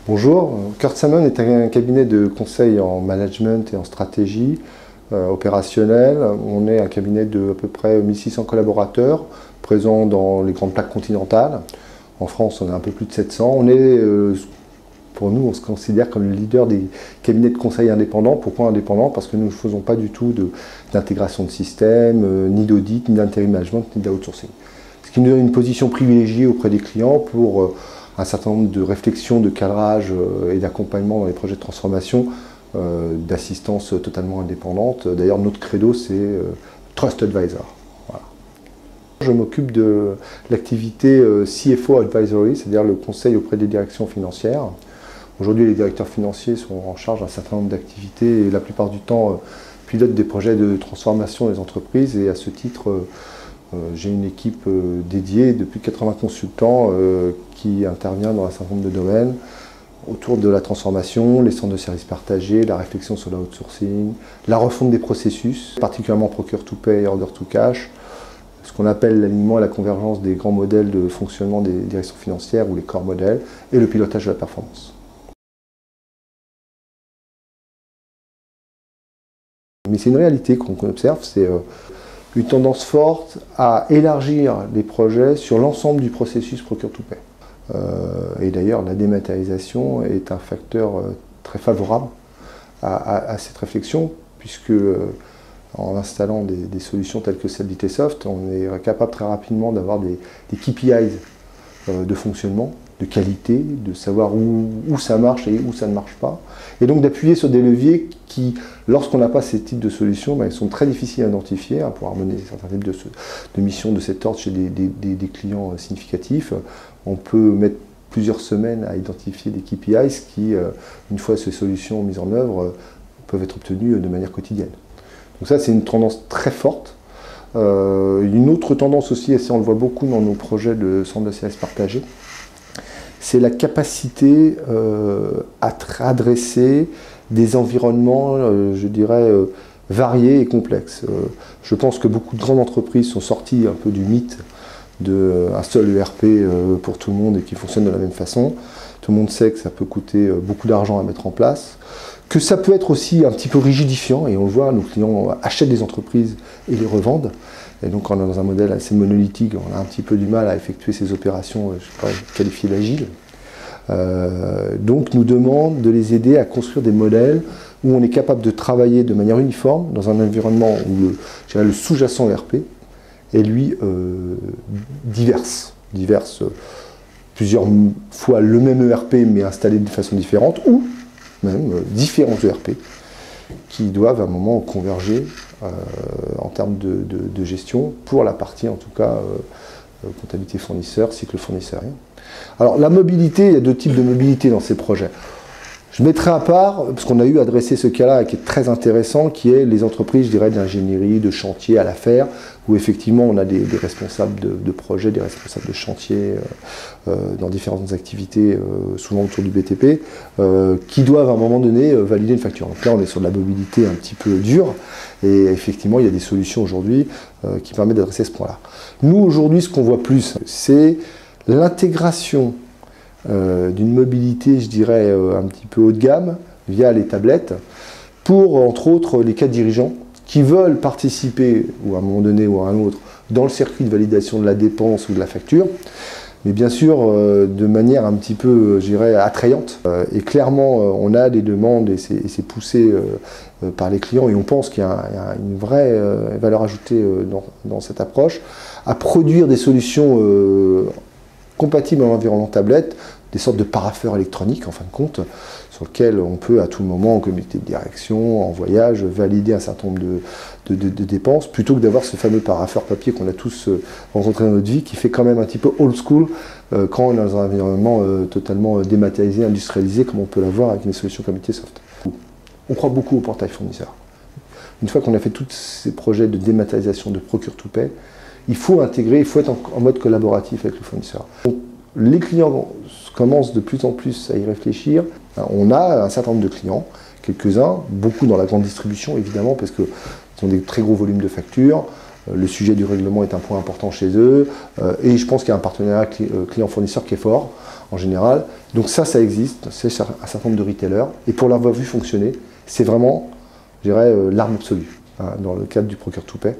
Bonjour, Kurt Salmon est un cabinet de conseil en management et en stratégie opérationnelle. On est un cabinet de à peu près 1600 collaborateurs, présents dans les grandes plaques continentales. En France, on est un peu plus de 700. Pour nous, on se considère comme le leader des cabinets de conseil indépendants. Pourquoi indépendants? Parce que nous ne faisons pas du tout d'intégration de système, ni d'audit, ni d'intérim management, ni d'outsourcing. Ce qui nous donne une position privilégiée auprès des clients pour un certain nombre de réflexions, de cadrage et d'accompagnement dans les projets de transformation, d'assistance totalement indépendante. D'ailleurs, notre credo, c'est Trust Advisor. Voilà. Je m'occupe de l'activité CFO Advisory, c'est-à-dire le conseil auprès des directions financières. Aujourd'hui, les directeurs financiers sont en charge d'un certain nombre d'activités et la plupart du temps pilotent des projets de transformation des entreprises. Et à ce titre, j'ai une équipe dédiée de plus de 80 consultants qui intervient dans un certain nombre de domaines autour de la transformation, les centres de services partagés, la réflexion sur l'outsourcing, la refonte des processus, particulièrement procure to pay, order to cash, ce qu'on appelle l'alignement et la convergence des grands modèles de fonctionnement des directions financières ou les corps modèles, et le pilotage de la performance. Mais c'est une réalité qu'on observe, c'est une tendance forte à élargir les projets sur l'ensemble du processus procure to pay. Et d'ailleurs, la dématérialisation est un facteur très favorable à cette réflexion, puisque en installant des solutions telles que celle d'ITsoft, on est capable très rapidement d'avoir des KPIs de fonctionnement, de qualité, de savoir où ça marche et où ça ne marche pas. Et donc d'appuyer sur des leviers qui, lorsqu'on n'a pas ces types de solutions, ils sont très difficiles à identifier, pour harmonier certains types de missions de cet ordre chez des clients significatifs. On peut mettre plusieurs semaines à identifier des KPIs qui, une fois ces solutions mises en œuvre, peuvent être obtenues de manière quotidienne. Donc ça, c'est une tendance très forte. Une autre tendance aussi, et ça on le voit beaucoup dans nos projets de centres de services partagés, c'est la capacité à adresser des environnements, je dirais, variés et complexes. Je pense que beaucoup de grandes entreprises sont sorties un peu du mythe d'un seul ERP pour tout le monde et qui fonctionne de la même façon. Tout le monde sait que ça peut coûter beaucoup d'argent à mettre en place, que ça peut être aussi un petit peu rigidifiant, et on le voit, nos clients achètent des entreprises et les revendent. Et donc quand on est dans un modèle assez monolithique, on a un petit peu du mal à effectuer ces opérations, je pourrais qualifier d'agiles. Donc nous demande de les aider à construire des modèles où on est capable de travailler de manière uniforme dans un environnement où le sous-jacent ERP est lui diverse, plusieurs fois le même ERP mais installé de façon différente, ou même différents ERP qui doivent à un moment converger en termes de gestion pour la partie en tout cas comptabilité fournisseur, cycle fournisseur. Alors la mobilité, il y a deux types de mobilité dans ces projets. Je mettrai à part, parce qu'on a eu adressé ce cas-là qui est très intéressant, qui est les entreprises, je dirais, d'ingénierie, de chantier à l'affaire, où effectivement on a des responsables de projet, des responsables de chantier dans différentes activités, souvent autour du BTP, qui doivent à un moment donné valider une facture. Donc là on est sur de la mobilité un petit peu dure, et effectivement il y a des solutions aujourd'hui qui permettent d'adresser ce point-là. Nous aujourd'hui ce qu'on voit plus, c'est l'intégration d'une mobilité, je dirais, un petit peu haut de gamme, via les tablettes, pour, entre autres, les cadres dirigeants qui veulent participer, ou à un moment donné ou à un autre, dans le circuit de validation de la dépense ou de la facture, mais bien sûr de manière un petit peu, je dirais, attrayante. Et clairement, on a des demandes, et c'est poussé par les clients, et on pense qu'il y a une vraie valeur ajoutée dans cette approche, à produire des solutions compatibles dans l'environnement tablette, des sortes de parapheurs électroniques en fin de compte, sur lesquels on peut à tout moment, en comité de direction, en voyage, valider un certain nombre de dépenses, plutôt que d'avoir ce fameux parapheur papier qu'on a tous rencontré dans notre vie, qui fait quand même un petit peu old school quand on est dans un environnement totalement dématérialisé, industrialisé, comme on peut l'avoir avec une solution comme ITsoft. On croit beaucoup au portail fournisseur. Une fois qu'on a fait tous ces projets de dématérialisation, de procure to pay, il faut intégrer, il faut être en mode collaboratif avec le fournisseur. Donc, les clients commencent de plus en plus à y réfléchir. On a un certain nombre de clients, quelques-uns, beaucoup dans la grande distribution évidemment, parce qu'ils ont des très gros volumes de factures, Le sujet du règlement est un point important chez eux. Et je pense qu'il y a un partenariat client-fournisseur qui est fort, en général. Donc ça existe. C'est un certain nombre de retailers. Et pour l'avoir vu fonctionner, c'est vraiment, je dirais, l'arme absolue, hein, dans le cadre du Procure to Pay.